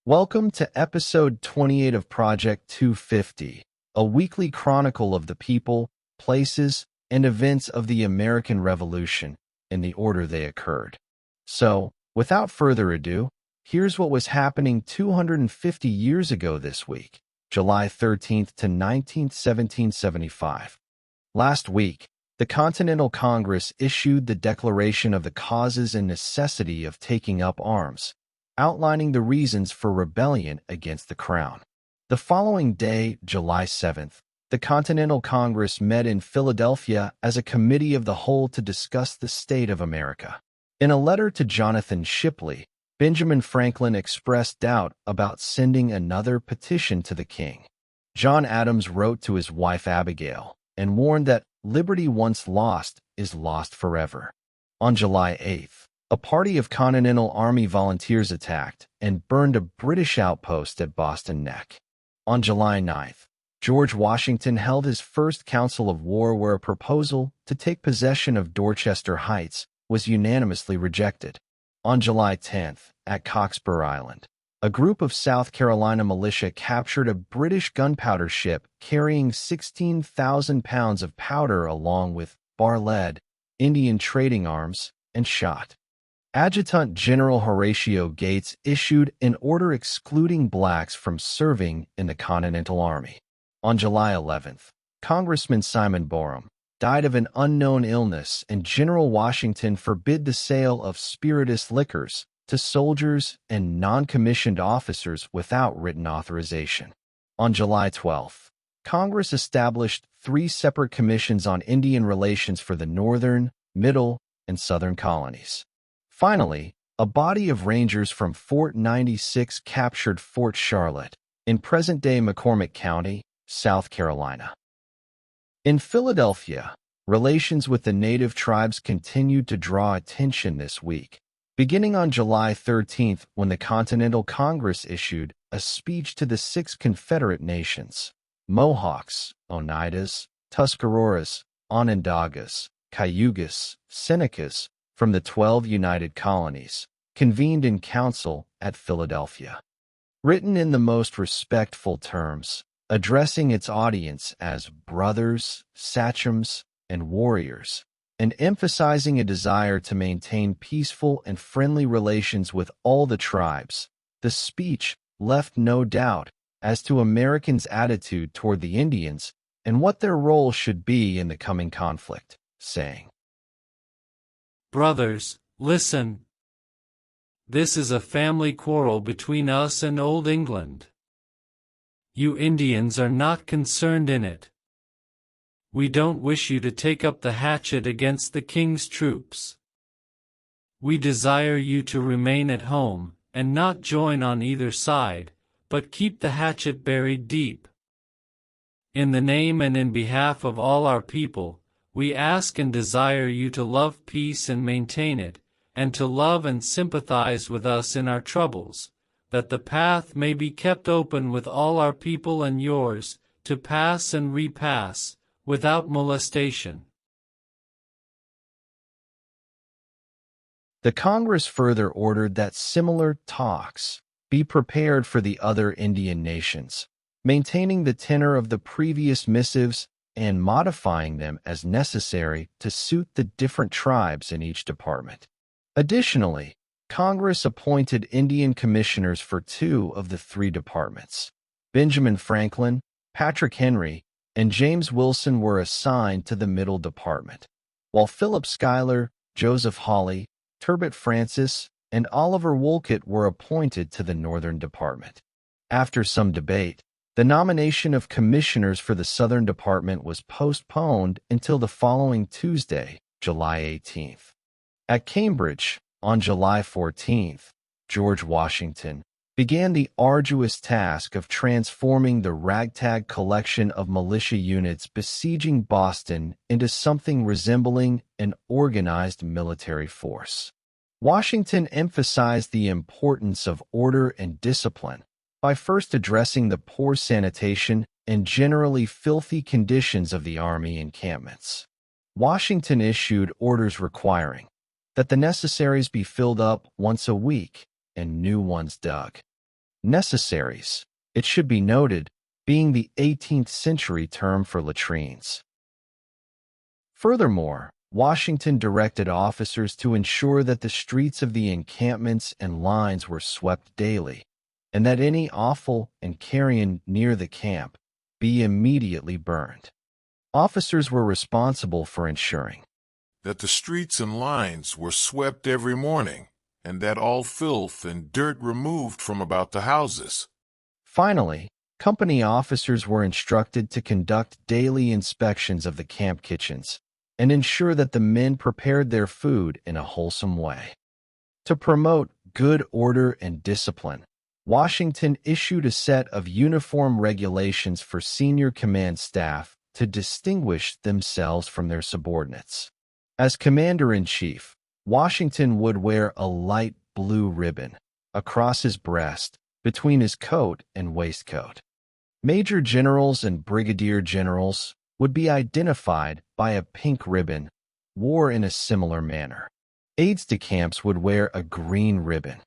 Welcome to episode 28 of Project 250, a weekly chronicle of the people, places, and events of the American Revolution in the order they occurred. So, without further ado, here's what was happening 250 years ago this week, July 13th to 19th, 1775. Last week, the Continental Congress issued the Declaration of the Causes and Necessity of Taking Up Arms, outlining the reasons for rebellion against the Crown. The following day, July 7th, the Continental Congress met in Philadelphia as a committee of the whole to discuss the state of America. In a letter to Jonathan Shipley, Benjamin Franklin expressed doubt about sending another petition to the king. John Adams wrote to his wife Abigail and warned that liberty once lost is lost forever. On July 8th, a party of Continental Army volunteers attacked and burned a British outpost at Boston Neck. On July 9th, George Washington held his first council of war where a proposal to take possession of Dorchester Heights was unanimously rejected. On July 10th, at Cockspur Island, a group of South Carolina militia captured a British gunpowder ship carrying 16,000 pounds of powder along with bar lead, Indian trading arms, and shot. Adjutant General Horatio Gates issued an order excluding blacks from serving in the Continental Army. On July 11th, Congressman Simon Borum died of an unknown illness, and General Washington forbid the sale of spirituous liquors to soldiers and non-commissioned officers without written authorization. On July 12th, Congress established 3 separate commissions on Indian relations for the northern, middle, and southern colonies. Finally, a body of Rangers from Fort 96 captured Fort Charlotte in present-day McCormick County, South Carolina. In Philadelphia, relations with the native tribes continued to draw attention this week, beginning on July 13th when the Continental Congress issued a speech to the 6 Confederate nations: Mohawks, Oneidas, Tuscaroras, Onondagas, Cayugas, Senecas, from the 12 United Colonies, convened in council at Philadelphia. Written in the most respectful terms, addressing its audience as brothers, sachems, and warriors, and emphasizing a desire to maintain peaceful and friendly relations with all the tribes, the speech left no doubt as to Americans' attitude toward the Indians and what their role should be in the coming conflict, saying, "Brothers, listen. This is a family quarrel between us and Old England. You Indians are not concerned in it. We don't wish you to take up the hatchet against the king's troops. We desire you to remain at home, and not join on either side, but keep the hatchet buried deep. In the name and in behalf of all our people, we ask and desire you to love peace and maintain it, and to love and sympathize with us in our troubles, that the path may be kept open with all our people and yours, to pass and repass, without molestation." The Congress further ordered that similar talks be prepared for the other Indian nations, maintaining the tenor of the previous missives and modifying them as necessary to suit the different tribes in each department. Additionally, Congress appointed Indian commissioners for 2 of the 3 departments. Benjamin Franklin, Patrick Henry, and James Wilson were assigned to the Middle Department, while Philip Schuyler, Joseph Hawley, Turbot Francis, and Oliver Wolcott were appointed to the Northern Department. After some debate, the nomination of commissioners for the Southern Department was postponed until the following Tuesday, July 18th. At Cambridge, on July 14th, George Washington began the arduous task of transforming the ragtag collection of militia units besieging Boston into something resembling an organized military force. Washington emphasized the importance of order and discipline by first addressing the poor sanitation and generally filthy conditions of the army encampments. Washington issued orders requiring that the necessaries be filled up once a week and new ones dug. Necessaries, it should be noted, being the 18th century term for latrines. Furthermore, Washington directed officers to ensure that the streets of the encampments and lines were swept daily, and that any offal and carrion near the camp be immediately burned. Officers were responsible for ensuring that the streets and lines were swept every morning, and that all filth and dirt removed from about the houses. Finally, company officers were instructed to conduct daily inspections of the camp kitchens and ensure that the men prepared their food in a wholesome way. To promote good order and discipline, Washington issued a set of uniform regulations for senior command staff to distinguish themselves from their subordinates. As commander-in-chief, Washington would wear a light blue ribbon across his breast between his coat and waistcoat. Major generals and brigadier generals would be identified by a pink ribbon, wore in a similar manner. Aides-de-camp would wear a green ribbon.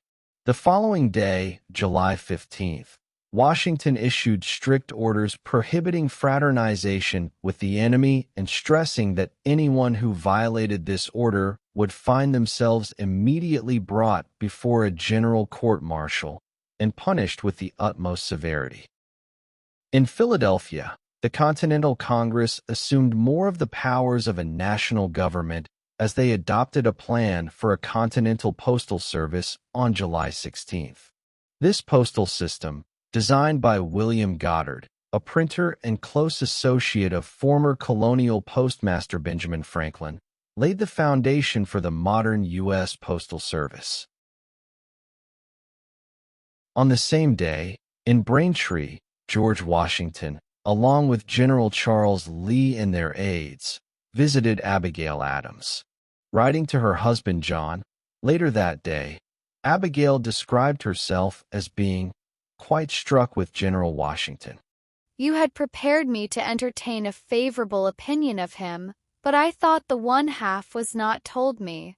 The following day, July 15th, Washington issued strict orders prohibiting fraternization with the enemy and stressing that anyone who violated this order would find themselves immediately brought before a general court-martial and punished with the utmost severity. In Philadelphia, the Continental Congress assumed more of the powers of a national government as they adopted a plan for a continental postal service on July 16th. This postal system, designed by William Goddard, a printer and close associate of former colonial postmaster Benjamin Franklin, laid the foundation for the modern U.S. Postal Service. On the same day, in Braintree, George Washington, along with General Charles Lee and their aides, visited Abigail Adams. Writing to her husband John, later that day, Abigail described herself as being quite struck with General Washington. You had prepared me to entertain a favorable opinion of him, but I thought the one half was not told me.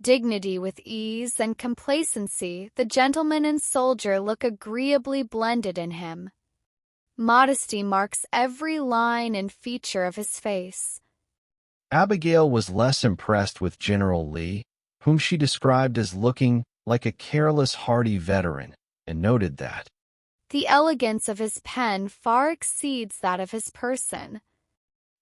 Dignity with ease and complacency, the gentleman and soldier look agreeably blended in him. Modesty marks every line and feature of his face. Abigail was less impressed with General Lee, whom she described as looking like a careless, hardy veteran, and noted that the elegance of his pen far exceeds that of his person.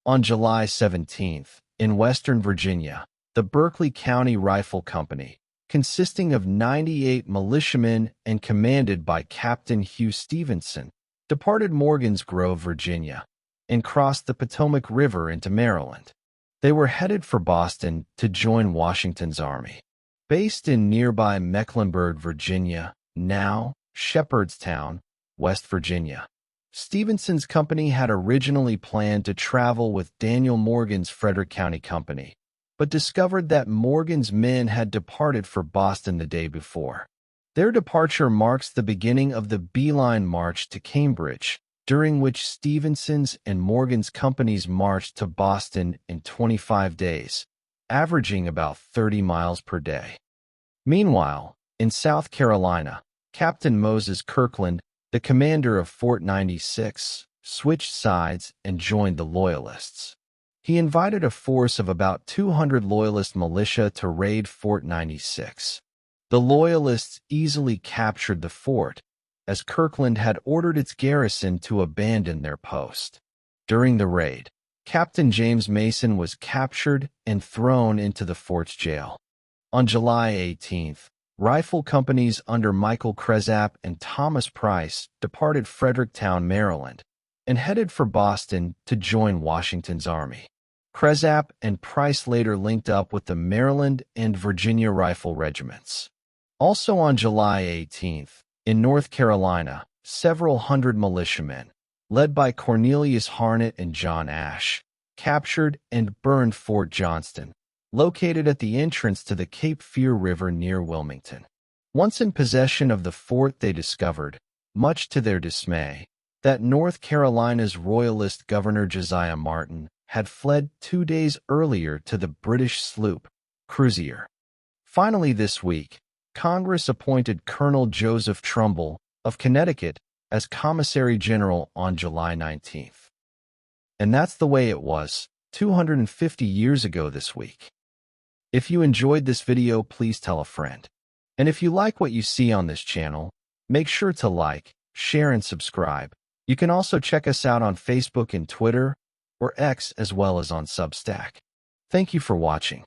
On July 17th, in Western Virginia, the Berkeley County Rifle Company, consisting of 98 militiamen and commanded by Captain Hugh Stevenson, departed Morgan's Grove, Virginia, and crossed the Potomac River into Maryland. They were headed for Boston to join Washington's army. Based in nearby Mecklenburg, Virginia, now Shepherdstown, West Virginia, Stevenson's company had originally planned to travel with Daniel Morgan's Frederick County Company, but discovered that Morgan's men had departed for Boston the day before. Their departure marks the beginning of the beeline march to Cambridge, during which Stevenson's and Morgan's companies marched to Boston in 25 days, averaging about 30 miles per day. Meanwhile, in South Carolina, Captain Moses Kirkland, the commander of Fort 96, switched sides and joined the Loyalists. He invited a force of about 200 Loyalist militia to raid Fort 96. The Loyalists easily captured the fort, as Kirkland had ordered its garrison to abandon their post. During the raid, Captain James Mason was captured and thrown into the fort's jail. On July 18th, rifle companies under Michael Cresap and Thomas Price departed Fredericktown, Maryland, and headed for Boston to join Washington's army. Cresap and Price later linked up with the Maryland and Virginia Rifle Regiments. Also on July 18th, in North Carolina, several hundred militiamen, led by Cornelius Harnett and John Ashe, captured and burned Fort Johnston, located at the entrance to the Cape Fear River near Wilmington. Once in possession of the fort, they discovered, much to their dismay, that North Carolina's Royalist Governor Josiah Martin had fled 2 days earlier to the British sloop, Cruiser. Finally this week, Congress appointed Colonel Joseph Trumbull, of Connecticut as Commissary General on July 19th. And that's the way it was 250 years ago this week. If you enjoyed this video, please tell a friend. And if you like what you see on this channel, make sure to like, share, and subscribe. You can also check us out on Facebook and Twitter, or X, as well as on Substack. Thank you for watching.